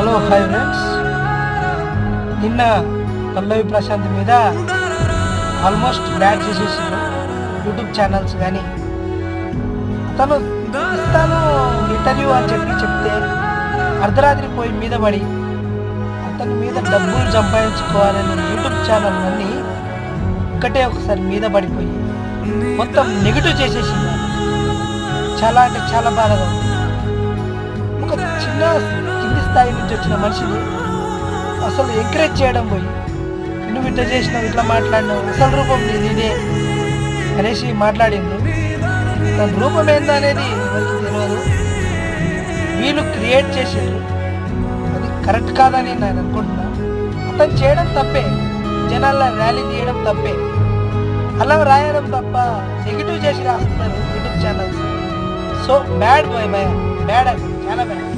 Hello hi friends. నిన్న పల్లవి ప్రశాంత్ మీద almost bad చేసేసారు యూట్యూబ్ ఛానల్స్. కానీ అతను ఇస్తాను ఇంటర్వ్యూ అని చెప్తే అర్ధరాత్రి పోయి మీద పడి అతని మీద డబ్బులు సంపాదించుకోవాలని యూట్యూబ్ ఛానల్ అన్నీ ఒకసారి మీద పడిపోయి మొత్తం నెగిటివ్ చేసేసింది. చాలా అంటే చాలా బాధగా ఉంది. ఒక చిన్న కింది స్థాయి నుంచి వచ్చిన మనిషిని అసలు ఎంకరేజ్ చేయడం పోయి నువ్వు ఇట్లా చేసినావు, ఇట్లా మాట్లాడినావు, అసలు రూపం నీదే అనేసి మాట్లాడింది. తన రూపం ఏందో అనేది ఎవరికి తెలియదు. వీళ్ళు క్రియేట్ చేసారు, అది కరెక్ట్ కాదని నేను అనుకుంటున్నా. అతను చేయడం తప్పే, జనాల్లో ర్యాలీ తీయడం తప్పే, అలా రాయడం తప్ప నెగిటివ్ చేసి రాస్తున్నారు YouTube channels. So bad boy, bad, చాలా బ్యాడ్.